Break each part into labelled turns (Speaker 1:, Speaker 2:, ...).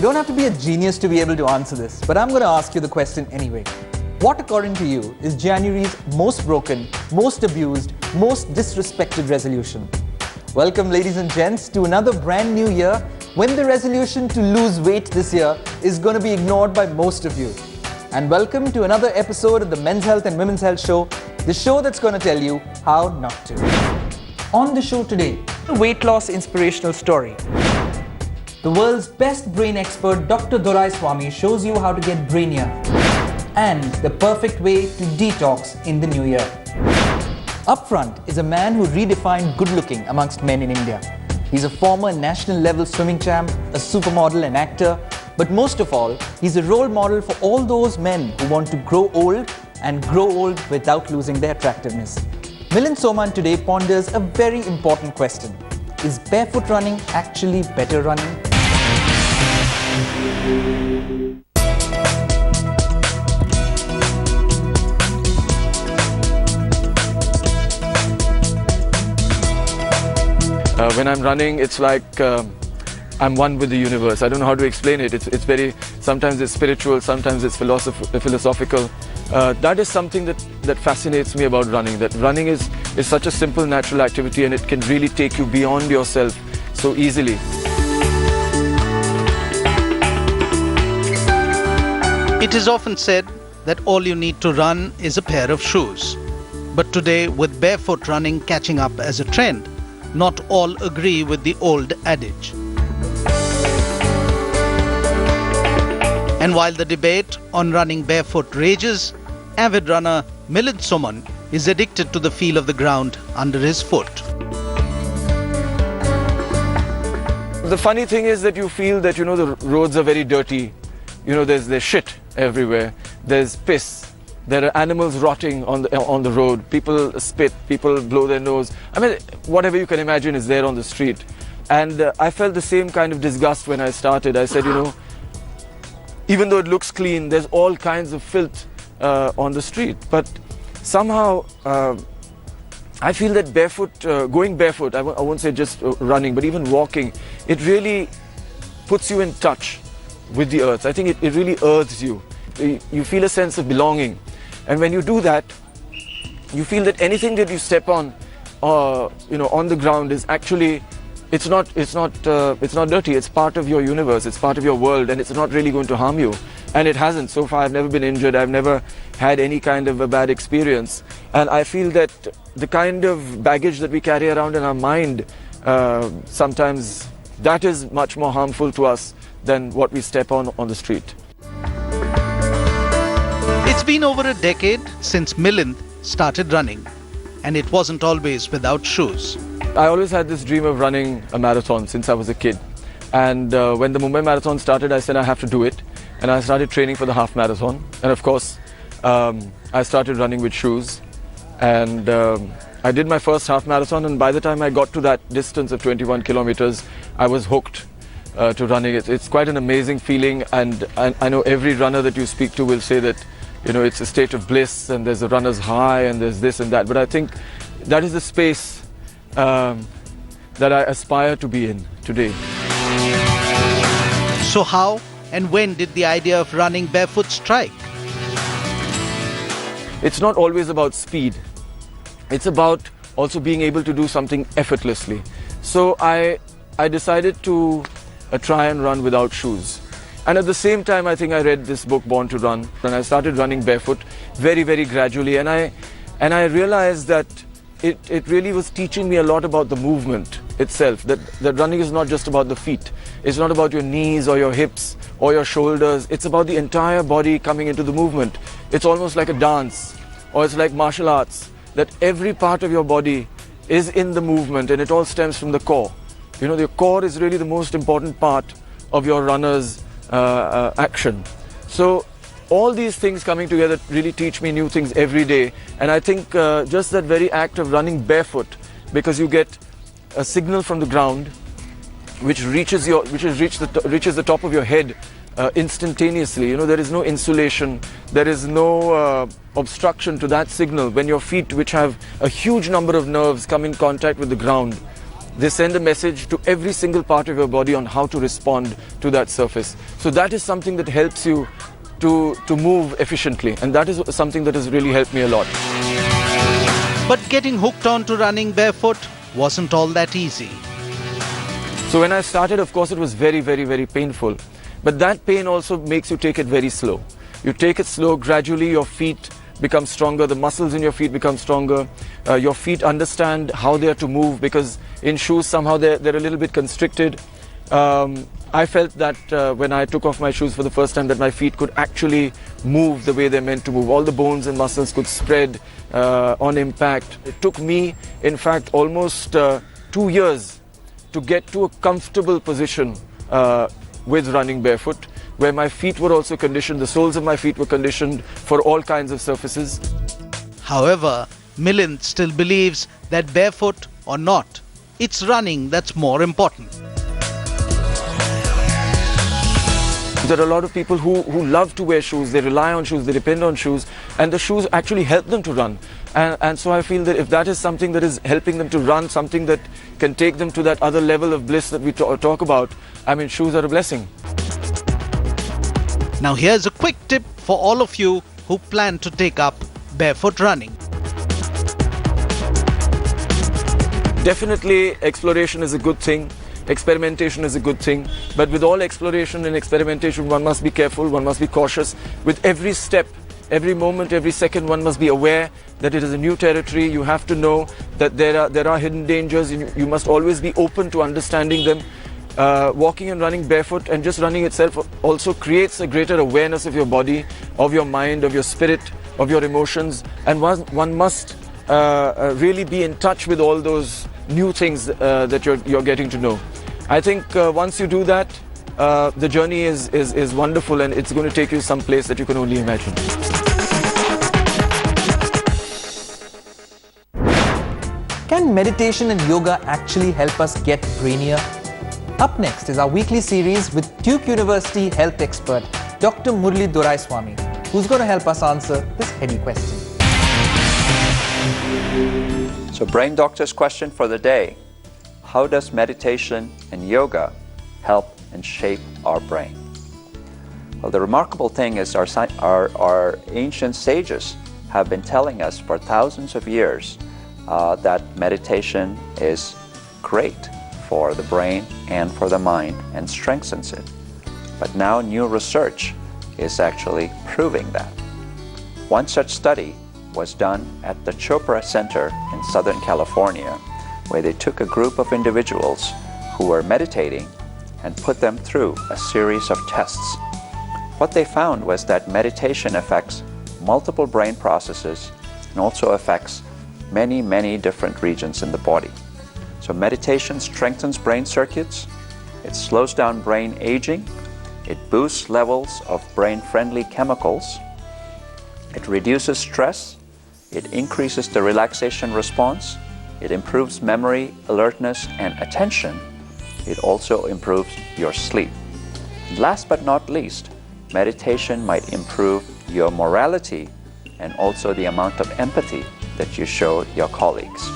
Speaker 1: don't have to be a genius to be able to answer this, but I'm going to ask you the question anyway. What, according to you, is January's most broken, most abused, most disrespected resolution? Welcome, ladies and gents, to another brand new year when the resolution to lose weight this year is going to be ignored by most of you. And welcome to another episode of the Men's Health and Women's Health Show, the show that's going to tell you how not to. On the show today, a weight loss inspirational story. The world's best brain expert, Dr. Swami, shows you how to get brainier and the perfect way to detox in the new year. Up front is a man who redefined good looking amongst men in India. He's a former national level swimming champ, a supermodel and actor, but most of all, he's a role model for all those men who want to grow old and grow old without losing their attractiveness. Milind Soman today ponders a very important question. Is barefoot running actually better running?
Speaker 2: When I'm running, it's like I'm one with the universe. I don't know how to explain it. It's very, sometimes it's spiritual, sometimes it's philosophical. That is something that fascinates me about running. That running is such a simple, natural activity, and it can really take you beyond yourself so easily.
Speaker 3: It is often said that all you need to run is a pair of shoes. But today, with barefoot running catching up as a trend, not all agree with the old adage. And while the debate on running barefoot rages, avid runner Milind Soman is addicted to the feel of the ground under his foot.
Speaker 2: The funny thing is that you feel that, the roads are very dirty. There's shit everywhere. There's piss. There are animals rotting on the road. People spit. People blow their nose. I mean, whatever you can imagine is there on the street. And I felt the same kind of disgust when I started. I said, even though it looks clean, there's all kinds of filth on the street. But somehow, I feel that going barefoot, I won't say just running, but even walking, it really puts you in touch with the earth. I think it really earths you. You feel a sense of belonging. And when you do that, you feel that anything that you step on, on the ground is actually, it's not dirty. It's part of your universe. It's part of your world, and it's not really going to harm you. And it hasn't. So far, I've never been injured. I've never had any kind of a bad experience. And I feel that the kind of baggage that we carry around in our mind, sometimes that is much more harmful to us than what we step on the street.
Speaker 3: It's been over a decade since Milind started running, and it wasn't always without shoes.
Speaker 2: I always had this dream of running a marathon since I was a kid. And when the Mumbai Marathon started, I said I have to do it. And I started training for the half marathon. And of course, I started running with shoes. And I did my first half marathon, and by the time I got to that distance of 21 kilometers, I was hooked to running. It's quite an amazing feeling, and I know every runner that you speak to will say that it's a state of bliss, and there's a runner's high, and there's this and that. But I think that is the space that I aspire to be in today.
Speaker 3: So how and when did the idea of running barefoot strike?
Speaker 2: It's not always about speed. It's about also being able to do something effortlessly. So I decided to try and run without shoes. And at the same time, I think I read this book, Born to Run, and I started running barefoot very, very gradually. And I realized that it really was teaching me a lot about the movement itself, that running is not just about the feet. It's not about your knees or your hips or your shoulders. It's about the entire body coming into the movement. It's almost like a dance, or it's like martial arts, that every part of your body is in the movement, and it all stems from the core. The core is really the most important part of your runner's action. So all these things coming together really teach me new things every day. And I think just that very act of running barefoot, because you get a signal from the ground which reaches the top of your head instantaneously. There is no insulation, there is no obstruction to that signal when your feet, which have a huge number of nerves, come in contact with the ground. they send a message to every single part of your body on how to respond to that surface. So that is something that helps you to move efficiently, and that is something that has really helped me a lot.
Speaker 3: But getting hooked on to running barefoot wasn't all that easy.
Speaker 2: So when I started, of course, it was very, very, very painful. But that pain also makes you take it very slow. You take it slow, gradually your feet become stronger, the muscles in your feet become stronger, your feet understand how they are to move, because in shoes somehow they're a little bit constricted. I felt that when I took off my shoes for the first time, that my feet could actually move the way they're meant to move. All the bones and muscles could spread on impact. It took me, in fact, almost 2 years to get to a comfortable position with running barefoot, where my feet were also conditioned, the soles of my feet were conditioned for all kinds of surfaces.
Speaker 3: However, Milind still believes that barefoot or not, it's running that's more important.
Speaker 2: There are a lot of people who love to wear shoes, they rely on shoes, they depend on shoes, and the shoes actually help them to run. And so I feel that if that is something that is helping them to run, something that can take them to that other level of bliss that we talk about, I mean, shoes are a blessing.
Speaker 3: Now here's a quick tip for all of you who plan to take up barefoot running.
Speaker 2: Definitely exploration is a good thing. Experimentation is a good thing, but with all exploration and experimentation, one must be careful, one must be cautious. With every step, every moment, every second, one must be aware that it is a new territory. You have to know that there are hidden dangers. You must always be open to understanding them. Walking and running barefoot, and just running itself, also creates a greater awareness of your body, of your mind, of your spirit, of your emotions, and one must really be in touch with all those new things that you're getting to know. I think once you do that, the journey is wonderful, and it's going to take you someplace that you can only imagine.
Speaker 1: Can meditation and yoga actually help us get brainier? Up next is our weekly series with Duke University health expert Dr. Murali Doraiswamy, who's going to help us answer this heady question.
Speaker 4: So Brain Doctor's question for the day: how does meditation and yoga help and shape our brain? Well, the remarkable thing is our ancient sages have been telling us for thousands of years that meditation is great for the brain and for the mind and strengthens it. But now new research is actually proving that. One such study was done at the Chopra Center in Southern California, where they took a group of individuals who were meditating and put them through a series of tests. What they found was that meditation affects multiple brain processes and also affects many, many different regions in the body. So meditation strengthens brain circuits, it slows down brain aging, it boosts levels of brain-friendly chemicals, it reduces stress, it increases the relaxation response, it improves memory, alertness, and attention. It also improves your sleep. And last but not least, meditation might improve your morality and also the amount of empathy that you show your colleagues.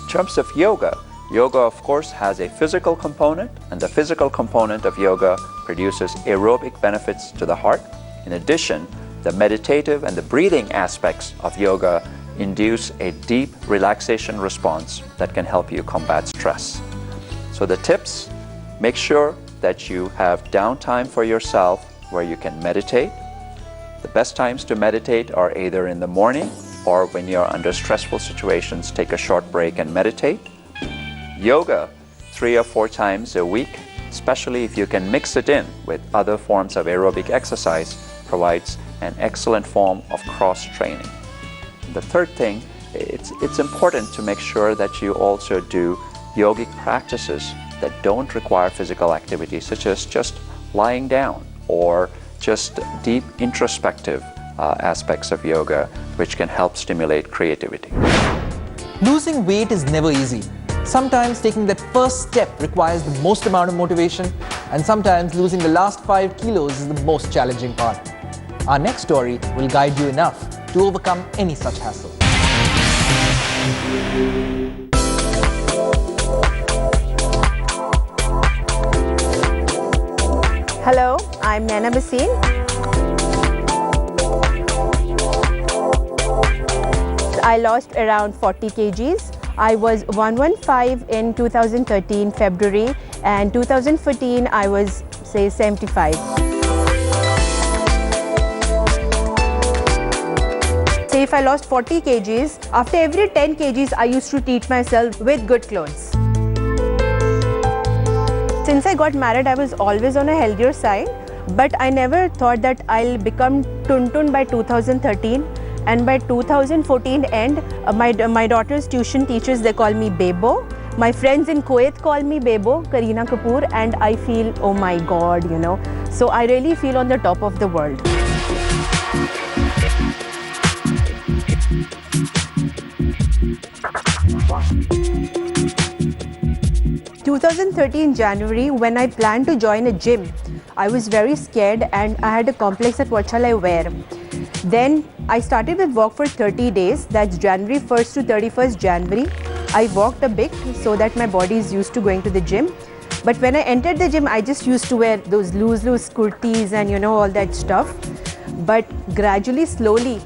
Speaker 4: In terms of yoga, yoga of course has a physical component, and the physical component of yoga produces aerobic benefits to the heart. In addition, the meditative and the breathing aspects of yoga induce a deep relaxation response that can help you combat stress. So the tips: make sure that you have downtime for yourself where you can meditate. The best times to meditate are either in the morning or when you're under stressful situations, take a short break and meditate. Yoga 3 or 4 times a week, especially if you can mix it in with other forms of aerobic exercise, provides an excellent form of cross-training. The third thing, it's important to make sure that you also do yogic practices that don't require physical activity, such as just lying down or just deep introspective aspects of yoga, which can help stimulate creativity.
Speaker 1: Losing weight is never easy. Sometimes taking that first step requires the most amount of motivation, and sometimes losing the last 5 kilos is the most challenging part. Our next story will guide you enough to overcome any such hassle.
Speaker 5: Hello, I'm Naina Basin. I lost around 40 kgs. I was 115 in 2013 February, and 2014 I was say 75. Say if I lost 40 kgs, after every 10 kgs I used to treat myself with good clothes. Since I got married, I was always on a healthier side, but I never thought that I'll become tuntun by 2013. And by 2014 end, my daughter's tuition teachers, they call me Bebo. My friends in Kuwait call me Bebo, Kareena Kapoor, and I feel, oh my God, you know. So I really feel on the top of the world. In 2013 January, when I planned to join a gym, I was very scared and I had a complex that what shall I wear. Then I started with walk for 30 days, that's January 1st to 31st January. I walked a bit so that my body is used to going to the gym. But when I entered the gym, I just used to wear those loose kurtis and you know all that stuff. But gradually, slowly,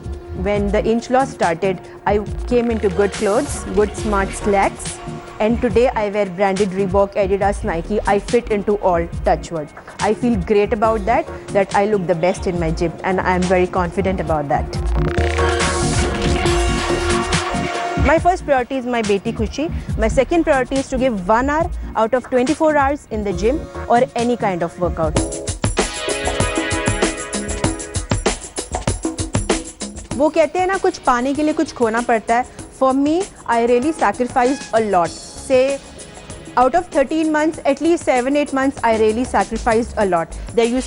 Speaker 5: when the inch loss started, I came into good clothes, good smart slacks. And today I wear branded Reebok, Adidas, Nike. I fit into all, touch wood. I feel great about that I look the best in my gym, and I am very confident about that. My first priority is my beti Khushi. My second priority is to give 1 hour out of 24 hours in the gym or any kind of workout. वो कहते हैं ना कुछ पाने के लिए कुछ खोना पड़ता है. For me, I really sacrificed a lot. Say, out of 13 months, at least 7-8 months, I really sacrificed a lot. There is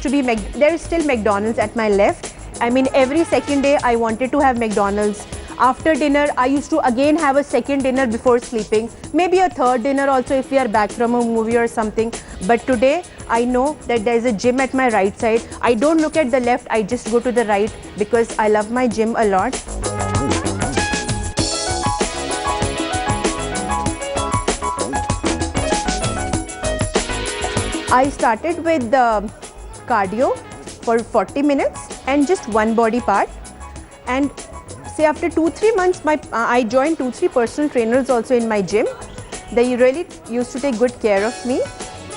Speaker 5: still McDonald's at my left. I mean, every second day I wanted to have McDonald's. After dinner, I used to again have a second dinner before sleeping. Maybe a third dinner also if we are back from a movie or something. But today, I know that there is a gym at my right side. I don't look at the left, I just go to the right because I love my gym a lot. I started with cardio for 40 minutes and just one body part. And say after 2-3 months, I joined 2-3 personal trainers also in my gym. They really used to take good care of me.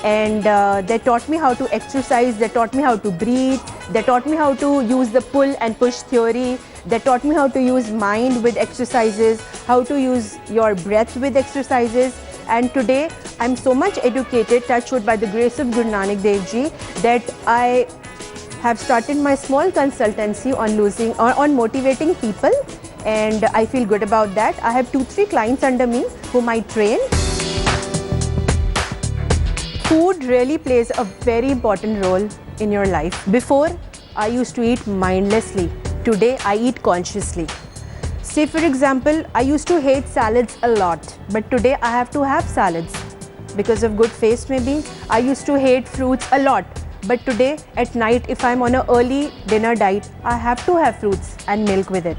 Speaker 5: And they taught me how to exercise, they taught me how to breathe, they taught me how to use the pull and push theory, they taught me how to use mind with exercises, how to use your breath with exercises. And today, I'm so much educated, touch wood, by the grace of Guru Nanak Dev Ji, that I have started my small consultancy on motivating people, and I feel good about that. I have 2-3 clients under me whom I train. Food really plays a very important role in your life. Before, I used to eat mindlessly. Today, I eat consciously. Say for example, I used to hate salads a lot, but today I have to have salads because of good face maybe. I used to hate fruits a lot, but today at night if I'm on an early dinner diet, I have to have fruits and milk with it.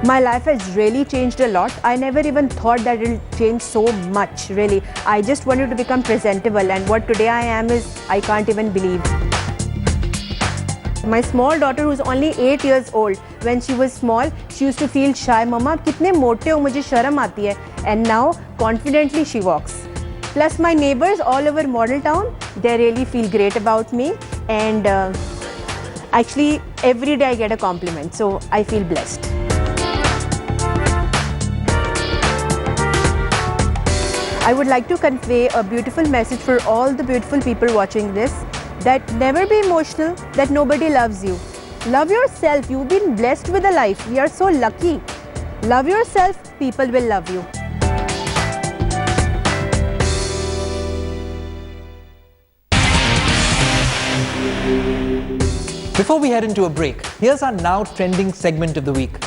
Speaker 5: My life has really changed a lot. I never even thought that it will change so much, really. I just wanted to become presentable, and what today I am is, I can't even believe. My small daughter, who's only 8 years old, when she was small, she used to feel shy. Mama, आप कितने मोटे हो, मुझे शर्म आती है. And now, confidently she walks. Plus my neighbors all over Model Town, they really feel great about me. And actually, every day I get a compliment, so I feel blessed. I would like to convey a beautiful message for all the beautiful people watching this, that never be emotional that nobody loves you. Love yourself. You've been blessed with a life. We are so lucky. Love yourself, people will love you.
Speaker 1: Before we head into a break, here's our now trending segment of the week.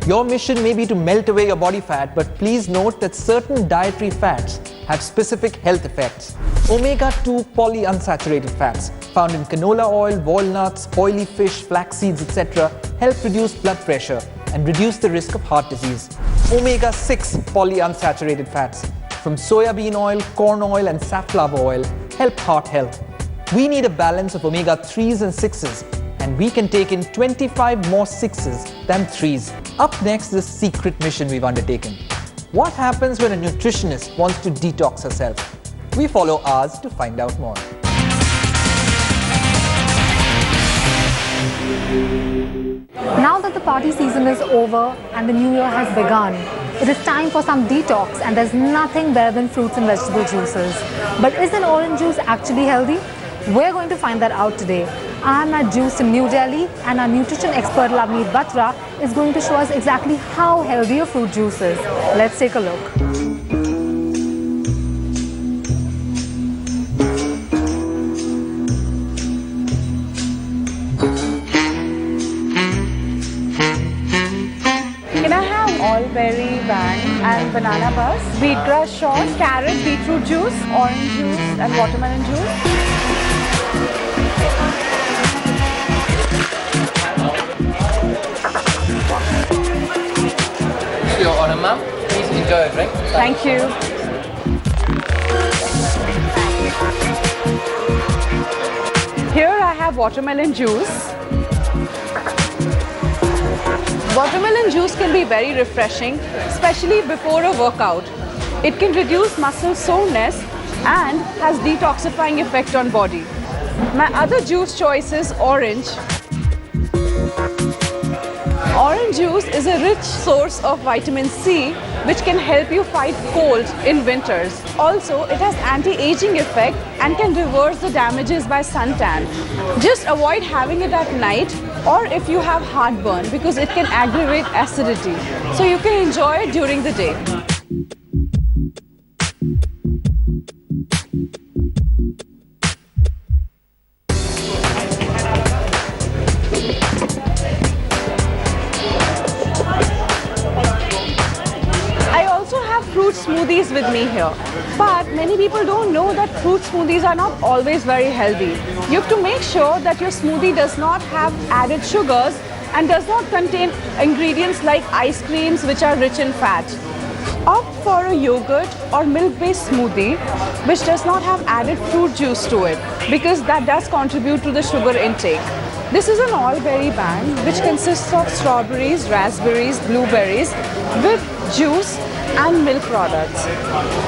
Speaker 1: Your mission may be to melt away your body fat, but please note that certain dietary fats have specific health effects. Omega-2 polyunsaturated fats found in canola oil, walnuts, oily fish, flax seeds, etc. help reduce blood pressure and reduce the risk of heart disease. Omega-6 polyunsaturated fats from soya bean oil, corn oil and safflower oil help heart health. We need a balance of omega-3s and 6s, and we can take in 25 more 6s than 3s. Up next is the secret mission we've undertaken. What happens when a nutritionist wants to detox herself? We follow ours to find out more.
Speaker 6: Now that the party season is over and the new year has begun, it is time for some detox, and there's nothing better than fruits and vegetable juices. But is an orange juice actually healthy? We're going to find that out today. I'm at Juice in New Delhi, and our nutrition expert Lavneet Batra is going to show us exactly how healthy a fruit juice is. Let's take a look.
Speaker 7: Can I have all-berry bang and banana buzz, wheatgrass shot, carrot, beetroot juice, orange juice and watermelon juice?
Speaker 8: Your order, ma'am. Please enjoy your drink.
Speaker 7: Thank you. Here I have watermelon juice. Watermelon juice can be very refreshing, especially before a workout. It can reduce muscle soreness and has detoxifying effect on body. My other juice choice is orange. Orange juice is a rich source of vitamin C, which can help you fight cold in winters. Also, it has anti-aging effect and can reverse the damages by suntan. Just avoid having it at night or if you have heartburn, because it can aggravate acidity. So you can enjoy it during the day. Fruit smoothies with me here, but many people don't know that fruit smoothies are not always very healthy. You have to make sure that your smoothie does not have added sugars and does not contain ingredients like ice creams which are rich in fat. Opt for a yogurt or milk-based smoothie which does not have added fruit juice to it, because that does contribute to the sugar intake. This is an all-berry bang which consists of strawberries, raspberries, blueberries with juice and milk products.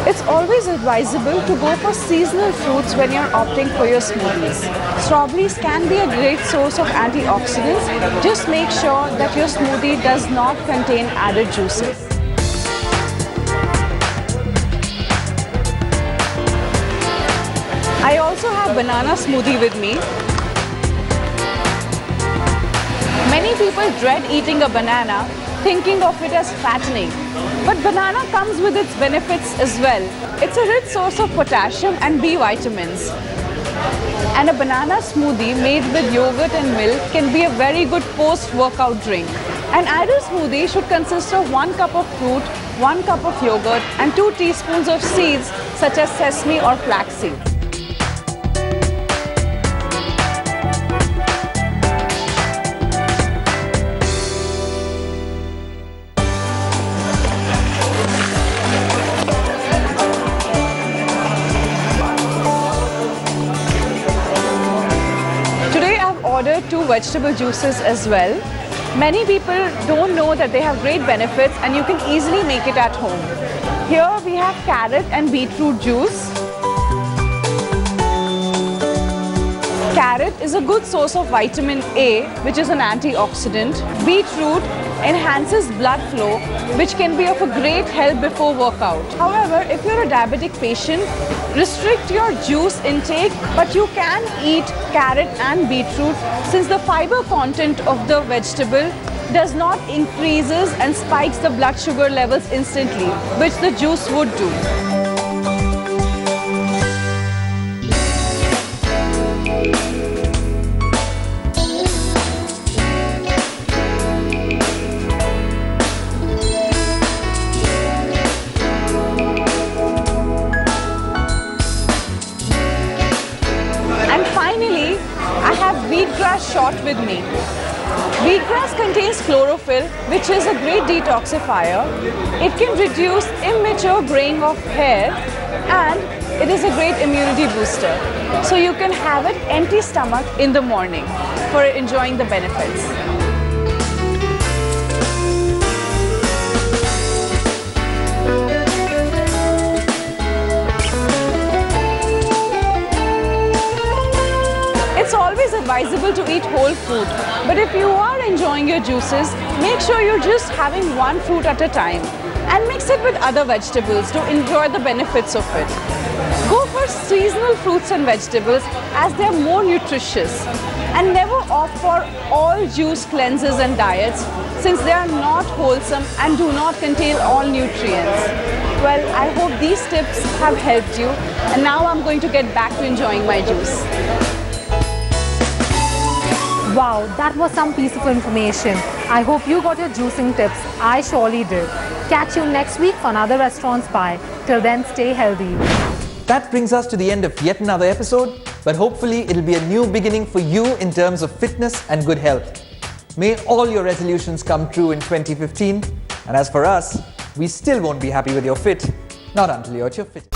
Speaker 7: It's always advisable to go for seasonal fruits when you're opting for your smoothies. Strawberries can be a great source of antioxidants. Just make sure that your smoothie does not contain added juices. I also have banana smoothie with me. Many people dread eating a banana, thinking of it as fattening. But banana comes with its benefits as well. It's a rich source of potassium and B vitamins. And a banana smoothie made with yogurt and milk can be a very good post-workout drink. An ideal smoothie should consist of 1 cup of fruit, 1 cup of yogurt and 2 teaspoons of seeds such as sesame or flaxseed. Ordered 2 vegetable juices as well. Many people don't know that they have great benefits and you can easily make it at home. Here we have carrot and beetroot juice. Carrot is a good source of vitamin A, which is an antioxidant. Beetroot enhances blood flow, which can be of a great help before workout. However, if you're a diabetic patient, restrict your juice intake, but you can eat carrot and beetroot since the fiber content of the vegetable does not increases and spikes the blood sugar levels instantly, which the juice would do. Wheatgrass shot with me. Wheatgrass contains chlorophyll, which is a great detoxifier. It can reduce immature graying of hair, and it is a great immunity booster. So you can have it empty stomach in the morning for enjoying the benefits. It's always advisable to eat whole fruit, but if you are enjoying your juices, make sure you're just having one fruit at a time and mix it with other vegetables to enjoy the benefits of it. Go for seasonal fruits and vegetables as they are more nutritious, and never opt for all juice cleanses and diets since they are not wholesome and do not contain all nutrients. Well, I hope these tips have helped you, and now I'm going to get back to enjoying my juice.
Speaker 6: Wow, that was some piece of information. I hope you got your juicing tips. I surely did. Catch you next week for another Restaurant Spy. Till then, stay healthy.
Speaker 1: That brings us to the end of yet another episode, but hopefully it'll be a new beginning for you in terms of fitness and good health. May all your resolutions come true in 2015. And as for us, we still won't be happy with your fit, not until you're at your fit.